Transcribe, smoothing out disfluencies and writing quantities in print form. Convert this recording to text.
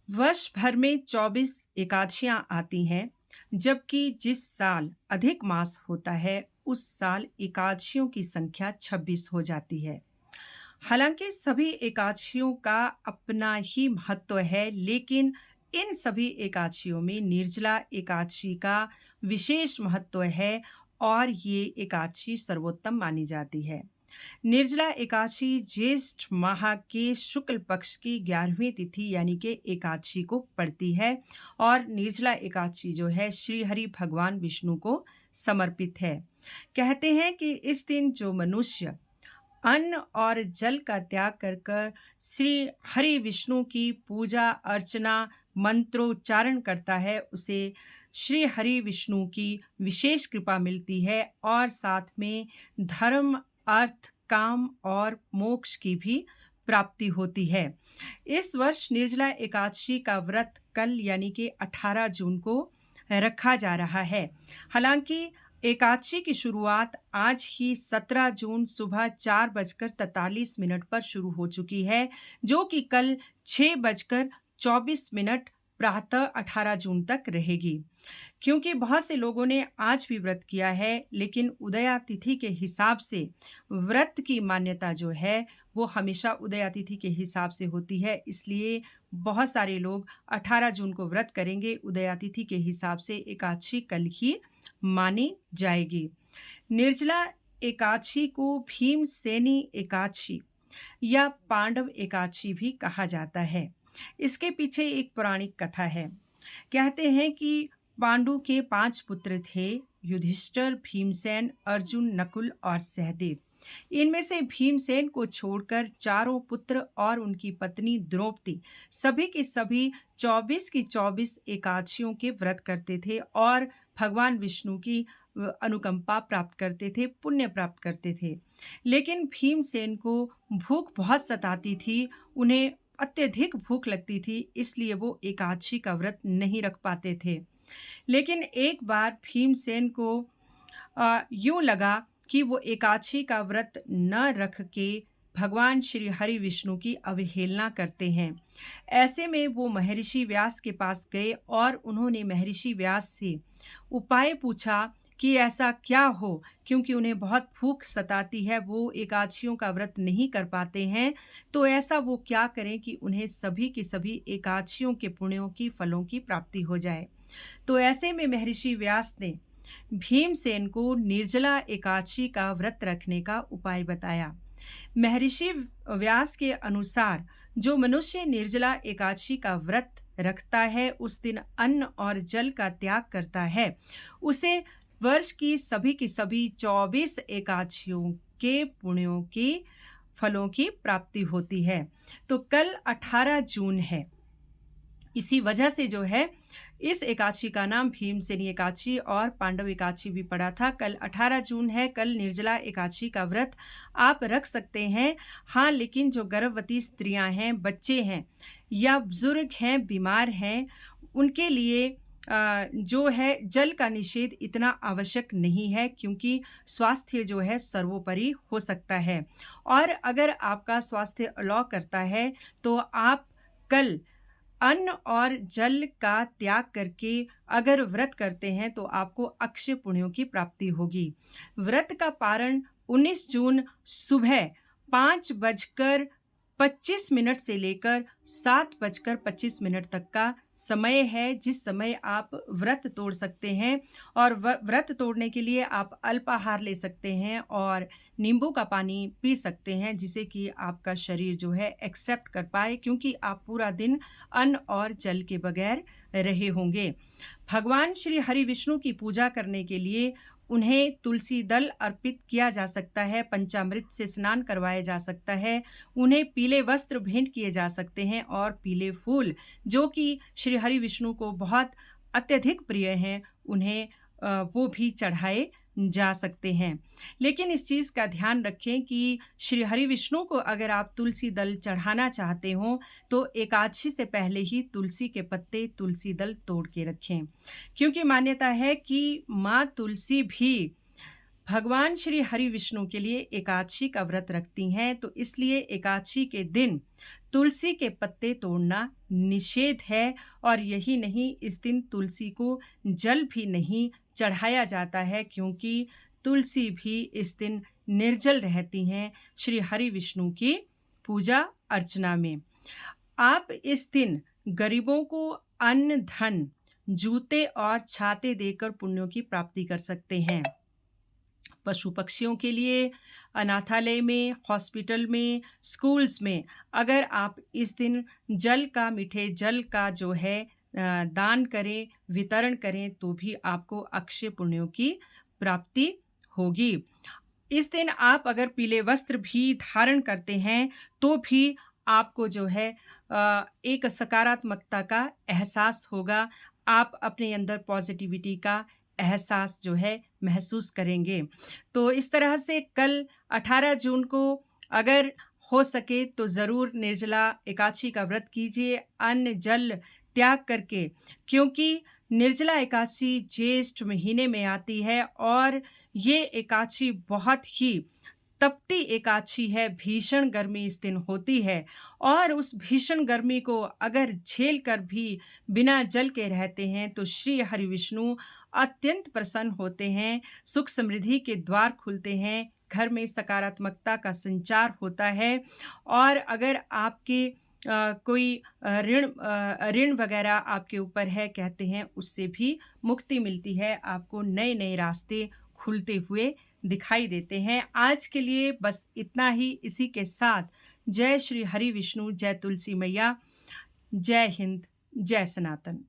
वर्ष भर में 24 एकादशियां आती हैं, जबकि जिस साल अधिक मास होता है, उस साल एकादशियों की संख्या 26 हो जाती है। हालांकि सभी एकादशियों का अपना ही महत्व है, लेकिन इन सभी एकादशियों में निर्जला एकादशी का विशेष महत्व है और ये एकादशी सर्वोत्तम मानी जाती है। निर्जला एकादशी ज्येष्ठ माह के शुक्ल पक्ष की 11वीं तिथि यानी कि एकादशी को पड़ती है और निर्जला एकादशी जो है श्री हरि भगवान विष्णु को समर्पित है। कहते हैं कि इस दिन जो मनुष्य अन्न और जल का त्याग कर कर श्री हरि विष्णु की पूजा अर्चना मंत्रोच्चारण करता है, उसे श्री हरि विष्णु की विशेष कृपा मिलती है और साथ में धर्म अर्थ काम और मोक्ष की भी प्राप्ति होती है। इस वर्ष निर्जला एकादशी का व्रत कल यानी कि 18 जून को रखा जा रहा है। हालांकि एकादशी की शुरुआत आज ही 17 जून सुबह 4:43 पर शुरू हो चुकी है, जो कि कल 6:24 प्रातः 18 जून तक रहेगी। क्योंकि बहुत से लोगों ने आज भी व्रत किया है, लेकिन उदया तिथि के हिसाब से व्रत की मान्यता जो है, वो हमेशा उदया तिथि के हिसाब से होती है। इसलिए बहुत सारे लोग 18 जून को व्रत करेंगे, उदया तिथि के हिसाब से एकादशी कल ही मानी जाएगी। निर्जला एकादशी को भीमसेनी एकादशी या पांडव एकादशी भी कहा जाता है। इसके पीछे एक पौराणिक कथा है। कहते हैं कि पांडु के 5 पुत्र थे, युधिष्ठिर, भीमसेन, अर्जुन, नकुल और सहदेव। इनमें से भीमसेन को छोड़कर चारों पुत्र और उनकी पत्नी द्रौपदी सभी के सभी 24 की 24 एकादशियों के व्रत करते थे और भगवान विष्णु की अनुकंपा प्राप्त करते थे, पुण्य प्राप्त करते थे। लेकिन भीमसेन को भूख बहुत सताती थी, उन्हें अत्यधिक भूख लगती थी, इसलिए वो एकादशी का व्रत नहीं रख पाते थे। लेकिन एक बार भीमसेन को यूँ लगा कि वो एकादशी का व्रत न रख के भगवान श्री हरि विष्णु की अवहेलना करते हैं। ऐसे में वो महर्षि व्यास के पास गए और उन्होंने महर्षि व्यास से उपाय पूछा कि ऐसा क्या हो, क्योंकि उन्हें बहुत भूख सताती है, वो एकादशियों का व्रत नहीं कर पाते हैं, तो ऐसा वो क्या करें कि उन्हें सभी की सभी एकादशियों के पुण्यों की फलों की प्राप्ति हो जाए। तो ऐसे में महर्षि व्यास ने भीमसेन को निर्जला एकादशी का व्रत रखने का उपाय बताया। महर्षि व्यास के अनुसार जो मनुष्य निर्जला एकादशी का व्रत रखता है, उस दिन अन्न और जल का त्याग करता है, उसे वर्ष की सभी 24 एकादशियों के पुण्यों की फलों की प्राप्ति होती है। तो कल 18 जून है। इसी वजह से जो है इस एकादशी का नाम भीमसेनी एकादशी और पांडव एकादशी भी पड़ा था। कल 18 जून है, कल निर्जला एकादशी का व्रत आप रख सकते हैं। हाँ, लेकिन जो गर्भवती स्त्रियां हैं, बच्चे हैं या बुजुर्ग हैं, बीमार हैं, उनके लिए जो है जल का निषेध इतना आवश्यक नहीं है, क्योंकि स्वास्थ्य जो है सर्वोपरि हो सकता है। और अगर आपका स्वास्थ्य अलाउ करता है, तो आप कल अन्न और जल का त्याग करके अगर व्रत करते हैं, तो आपको अक्षय पुण्यों की प्राप्ति होगी। व्रत का पारण 19 जून सुबह 5:25 से लेकर 7:25 तक का समय है, जिस समय आप व्रत तोड़ सकते हैं। और व्रत तोड़ने के लिए आप अल्पाहार ले सकते हैं और नींबू का पानी पी सकते हैं, जिसे कि आपका शरीर जो है एक्सेप्ट कर पाए, क्योंकि आप पूरा दिन अन्न और जल के बगैर रहे होंगे। भगवान श्री हरि विष्णु की पूजा करने के लिए उन्हें तुलसी दल अर्पित किया जा सकता है, पंचामृत से स्नान करवाया जा सकता है, उन्हें पीले वस्त्र भेंट किए जा सकते हैं और पीले फूल, जो कि श्री हरि विष्णु को बहुत अत्यधिक प्रिय हैं, उन्हें वो भी चढ़ाए जा सकते हैं। लेकिन इस चीज़ का ध्यान रखें कि श्री हरि विष्णु को अगर आप तुलसी दल चढ़ाना चाहते हो, तो एकादशी से पहले ही तुलसी के पत्ते, तुलसी दल तोड़ के रखें, क्योंकि मान्यता है कि माँ तुलसी भी भगवान श्री हरि विष्णु के लिए एकादशी का व्रत रखती हैं, तो इसलिए एकादशी के दिन तुलसी के पत्ते तोड़ना निषेध है और यही नहीं, इस दिन तुलसी को जल भी नहीं चढ़ाया जाता है क्योंकि तुलसी भी इस दिन निर्जल रहती हैं श्री हरि विष्णु की पूजा अर्चना में। आप इस दिन गरीबों को अन्न, धन, जूते और छाते देकर पुण्यों की प्राप्ति कर सकते हैं। पशु पक्षियों के लिए अनाथालय में, हॉस्पिटल में, स्कूल्स में अगर आप इस दिन जल का, मीठे जल का जो है दान करें, वितरण करें तो भी आपको अक्षय पुण्यों की प्राप्ति होगी। इस दिन आप अगर पीले वस्त्र भी धारण करते हैं तो भी आपको जो है एक सकारात्मकता का एहसास होगा। आप अपने अंदर पॉजिटिविटी का एहसास जो है महसूस करेंगे। तो इस तरह से कल 18 जून को अगर हो सके तो ज़रूर निर्जला एकादशी का व्रत कीजिए, अन्न जल त्याग करके, क्योंकि निर्जला एकादशी ज्येष्ठ महीने में आती है और ये एकादशी बहुत ही तपती एकादशी है, भीषण गर्मी इस दिन होती है और उस भीषण गर्मी को अगर झेल कर भी बिना जल के रहते हैं तो श्री हरि विष्णु अत्यंत प्रसन्न होते हैं, सुख समृद्धि के द्वार खुलते हैं, घर में सकारात्मकता का संचार होता है और अगर आपके कोई ऋण वगैरह आपके ऊपर है कहते हैं उससे भी मुक्ति मिलती है, आपको नए-नए रास्ते खुलते हुए दिखाई देते हैं। आज के लिए बस इतना ही, इसी के साथ जय श्री हरि विष्णु, जय तुलसी मैया, जय हिंद, जय सनातन।